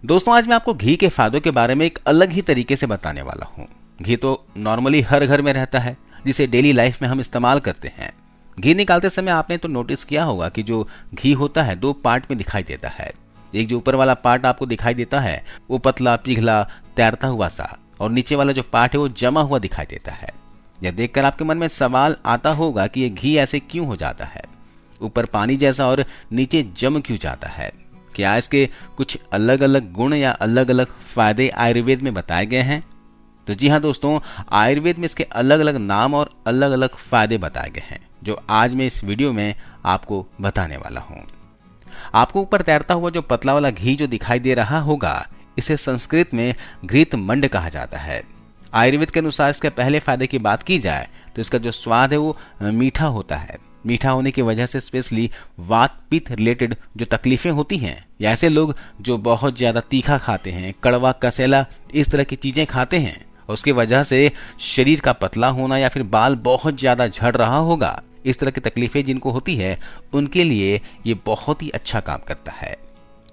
दोस्तों, आज मैं आपको घी के फायदों के बारे में एक अलग ही तरीके से बताने वाला हूँ। घी तो नॉर्मली हर घर में रहता है, जिसे डेली लाइफ में हम इस्तेमाल करते हैं। घी निकालते समय आपने तो नोटिस किया होगा कि जो घी होता है दो पार्ट में दिखाई देता है। एक जो ऊपर वाला पार्ट आपको दिखाई देता है वो पतला पिघला तैरता हुआ सा, और नीचे वाला जो पार्ट है वो जमा हुआ दिखाई देता है। यह देखकर आपके मन में सवाल आता होगा कि ये घी ऐसे क्यों हो जाता है, ऊपर पानी जैसा और नीचे जम क्यों जाता है। क्या इसके कुछ अलग अलग गुण या अलग अलग फायदे आयुर्वेद में बताए गए हैं? तो जी हाँ दोस्तों, आयुर्वेद में इसके अलग अलग नाम और अलग अलग फायदे बताए गए हैं, जो आज मैं इस वीडियो में आपको बताने वाला हूँ। आपको ऊपर तैरता हुआ जो पतला वाला घी जो दिखाई दे रहा होगा, इसे संस्कृत में घृत मंड कहा जाता है। आयुर्वेद के अनुसार इसके पहले फायदे की बात की जाए तो इसका जो स्वाद है वो मीठा होता है। मीठा होने की वजह से स्पेशली वात पित्त रिलेटेड जो तकलीफें होती हैं, या ऐसे लोग जो बहुत ज्यादा तीखा खाते हैं, कड़वा कसेला इस तरह की चीजें खाते हैं, उसकी वजह से शरीर का पतला होना या फिर बाल बहुत ज्यादा झड़ रहा होगा, इस तरह की तकलीफें जिनको होती है उनके लिए ये बहुत ही अच्छा काम करता है।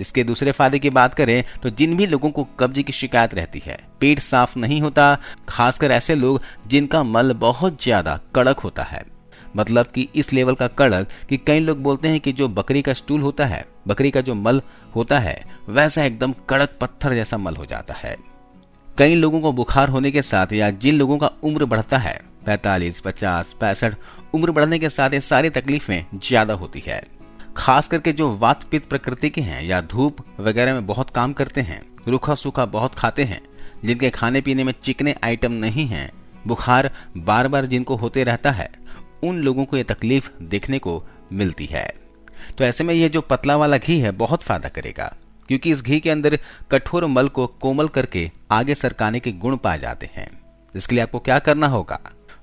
इसके दूसरे फायदे की बात करें तो जिन भी लोगों को कब्ज की शिकायत रहती है, पेट साफ नहीं होता, खासकर ऐसे लोग जिनका मल बहुत ज्यादा कड़क होता है, मतलब कि इस लेवल का कड़क कि कई लोग बोलते हैं कि जो बकरी का स्टूल होता है, बकरी का जो मल होता है, वैसा एकदम कड़क पत्थर जैसा मल हो जाता है। कई लोगों को बुखार होने के साथ या जिन लोगों का उम्र बढ़ता है 45, 50, 65 उम्र बढ़ने के साथ ये सारी तकलीफें ज्यादा होती है। खास करके जो वात पित्त प्रकृति के हैं या धूप वगैरह में बहुत काम करते हैं, रूखा सूखा बहुत खाते हैं, जिनके खाने पीने में चिकने आइटम नहीं हैं, बुखार बार बार जिनको होते रहता है, उन लोगों को ये तकलीफ देखने को मिलती है। तो ऐसे में ये जो पतला वाला घी है बहुत फायदा करेगा, क्योंकि इस घी के अंदर कठोर मल को कोमल करके आगे सरकाने के गुण पाए जाते हैं। इसके लिए आपको क्या करना होगा,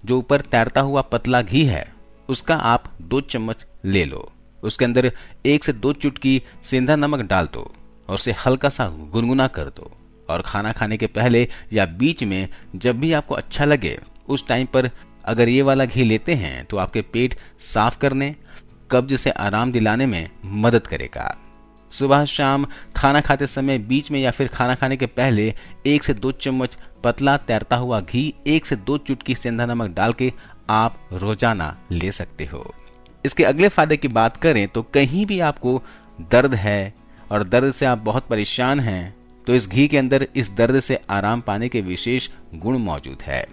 जो ऊपर तैरता हुआ पतला घी है उसका आप 2 चम्मच ले लो, उसके अंदर 1 से 2 चुटकी सेंधा नमक डाल दो और उसे हल्का सा गुनगुना कर दो, और खाना खाने के पहले या बीच में जब भी आपको अच्छा लगे उस टाइम पर अगर ये वाला घी लेते हैं तो आपके पेट साफ करने, कब्ज से आराम दिलाने में मदद करेगा। सुबह शाम खाना खाते समय बीच में या फिर खाना खाने के पहले 1 से 2 चम्मच पतला तैरता हुआ घी 1 से 2 चुटकी सेंधा नमक डाल के आप रोजाना ले सकते हो। इसके अगले फायदे की बात करें तो कहीं भी आपको दर्द है और दर्द से आप बहुत परेशान हैं, तो इस घी के अंदर इस दर्द से आराम पाने के विशेष गुण मौजूद है।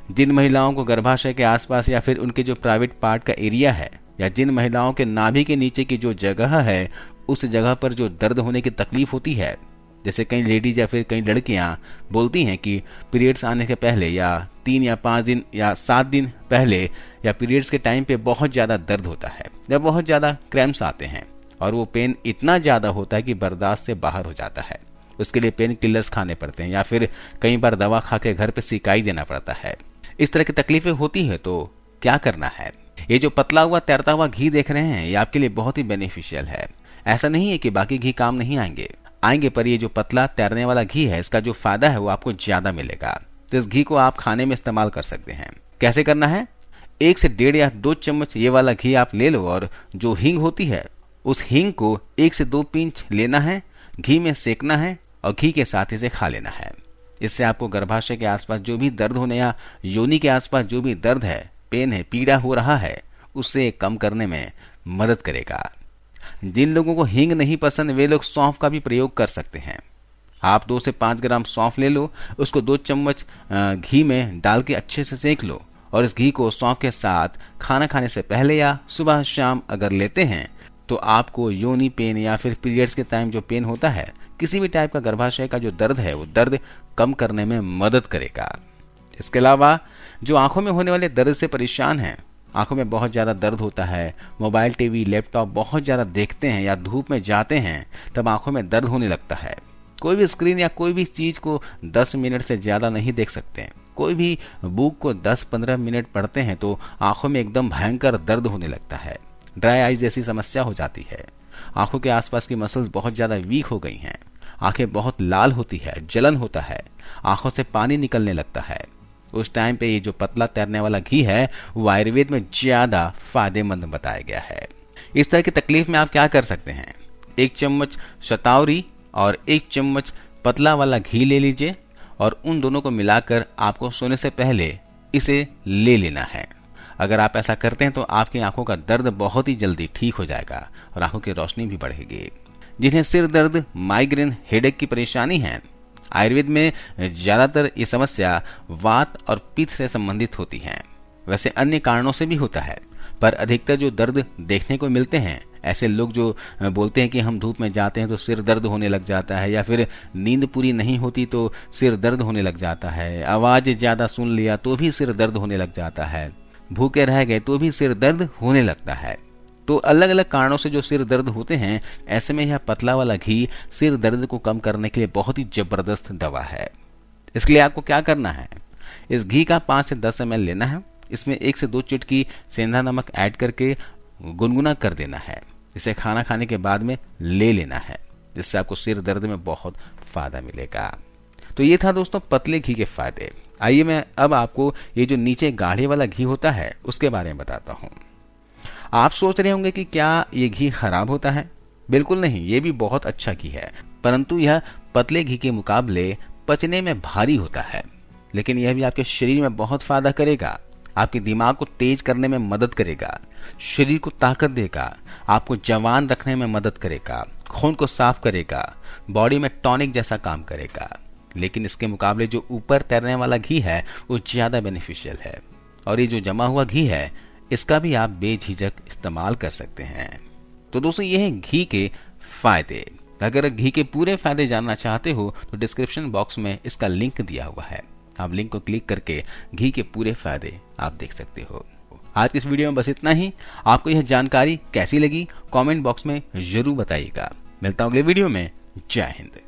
जिन महिलाओं को गर्भाशय के आसपास या फिर उनके जो प्राइवेट पार्ट का एरिया है, या जिन महिलाओं के नाभि के नीचे की जो जगह है उस जगह पर जो दर्द होने की तकलीफ होती है, जैसे कई लेडीज या फिर कई लड़कियां बोलती हैं कि पीरियड्स आने के पहले या 3 या 5 दिन या 7 दिन पहले या पीरियड्स के टाइम पे बहुत ज्यादा दर्द होता है, या बहुत ज्यादा क्रैम्प्स आते हैं और वो पेन इतना ज्यादा होता है कि बर्दाश्त से बाहर हो जाता है। उसके लिए पेन किलर्स खाने पड़ते हैं या फिर कई बार दवा खा के घर पे सिकाई देना पड़ता है। इस तरह की तकलीफें होती है तो क्या करना है, ये जो पतला हुआ तैरता हुआ घी देख रहे हैं ये आपके लिए बहुत ही बेनिफिशियल है। ऐसा नहीं है कि बाकी घी काम नहीं आएंगे, पर ये जो पतला तैरने वाला घी है इसका जो फायदा है वो आपको ज्यादा मिलेगा। तो इस घी को आप खाने में इस्तेमाल कर सकते हैं। कैसे करना है, 1 से 1.5 या 2 चम्मच ये वाला घी आप ले लो, और जो हींग होती है उस हींग को 1 से 2 पिंच लेना है, घी में सेकना है और घी के साथ इसे खा लेना है। इससे आपको गर्भाशय के आसपास जो भी दर्द होने या योनि के आसपास जो भी दर्द है, पेन है, पीड़ा हो रहा है, उससे कम करने में मदद करेगा। जिन लोगों को हींग नहीं पसंद वे लोग सौंफ का भी प्रयोग कर सकते हैं। आप 2 से 5 ग्राम सौंफ ले लो, उसको 2 चम्मच घी में डाल के अच्छे से सेक लो, और इस घी को सौंफ के साथ खाना खाने से पहले या सुबह शाम अगर लेते हैं तो आपको योनि पेन या फिर पीरियड्स के टाइम जो पेन होता है, किसी भी टाइप का गर्भाशय का जो दर्द है वो दर्द कम करने में मदद करेगा। इसके अलावा जो आंखों में होने वाले दर्द से परेशान हैं, आंखों में बहुत ज्यादा दर्द होता है, मोबाइल टीवी लैपटॉप बहुत ज्यादा देखते हैं या धूप में जाते हैं, तब आंखों में दर्द होने लगता है। कोई भी स्क्रीन या कोई भी चीज को 10 मिनट से ज्यादा नहीं देख सकते, कोई भी बुक को 10-15 मिनट पढ़ते हैं तो आंखों में एकदम भयंकर दर्द होने लगता है, ड्राई आईज जैसी समस्या हो जाती है। आंखों के आसपास की मसल्स बहुत ज्यादा वीक हो गई हैं, आंखें बहुत लाल होती है, जलन होता है, आंखों से पानी निकलने लगता है। उस टाइम पे ये जो पतला तैरने वाला घी है वो आयुर्वेद में ज्यादा फायदेमंद बताया गया है। इस तरह की तकलीफ में आप क्या कर सकते हैं, 1 चम्मच शतावरी और 1 चम्मच पतला वाला घी ले लीजिए और उन दोनों को मिलाकर आपको सोने से पहले इसे ले लेना है। अगर आप ऐसा करते हैं तो आपकी आंखों का दर्द बहुत ही जल्दी ठीक हो जाएगा और आंखों की रोशनी भी बढ़ेगी। जिन्हें सिर दर्द, माइग्रेन, हेडेक की परेशानी है, आयुर्वेद में ज्यादातर ये समस्या वात और पित्त से संबंधित होती है। वैसे अन्य कारणों से भी होता है, पर अधिकतर जो दर्द देखने को मिलते हैं, ऐसे लोग जो बोलते हैं कि हम धूप में जाते हैं तो सिर दर्द होने लग जाता है, या फिर नींद पूरी नहीं होती तो सिर दर्द होने लग जाता है, आवाज ज्यादा सुन लिया तो भी सिर दर्द होने लग जाता है, भूखे रह गए तो भी सिर दर्द होने लगता है। तो अलग अलग कारणों से जो सिर दर्द होते हैं, ऐसे में यह पतला वाला घी सिर दर्द को कम करने के लिए बहुत ही जबरदस्त दवा है। इसके लिए आपको क्या करना है, इस घी का 5 से 10 ml लेना है। इसमें 1 से 2 चुटकी सेंधा नमक ऐड करके गुनगुना कर देना है। इसे खाना खाने के बाद में ले लेना है, जिससे आपको सिर दर्द में बहुत फायदा मिलेगा। तो ये था दोस्तों पतले घी के फायदे। आइए मैं अब आपको ये जो नीचे गाढ़े वाला घी होता है उसके बारे में बताता हूँ। आप सोच रहे होंगे कि क्या ये घी खराब होता है? बिल्कुल नहीं, ये भी बहुत अच्छा घी है, परंतु यह पतले घी के मुकाबले पचने में भारी होता है। लेकिन यह भी आपके शरीर में बहुत फायदा करेगा, आपके दिमाग को तेज करने में मदद करेगा, शरीर को ताकत देगा, आपको जवान रखने में मदद करेगा, खून को साफ करेगा, बॉडी में टॉनिक जैसा काम करेगा। लेकिन इसके मुकाबले जो ऊपर तैरने वाला घी है वो ज्यादा बेनिफिशियल है, और ये जो जमा हुआ घी है इसका भी आप बेझिझक इस्तेमाल कर सकते हैं। तो दोस्तों ये है घी के फायदे। अगर घी के पूरे फायदे जानना चाहते हो तो डिस्क्रिप्शन बॉक्स में इसका लिंक दिया हुआ है, आप लिंक को क्लिक करके घी के पूरे फायदे आप देख सकते हो। आज की इस वीडियो में बस इतना ही। आपको यह जानकारी कैसी लगी कमेंट बॉक्स में जरूर बताइएगा। मिलता हूं अगले वीडियो में। जय हिंद।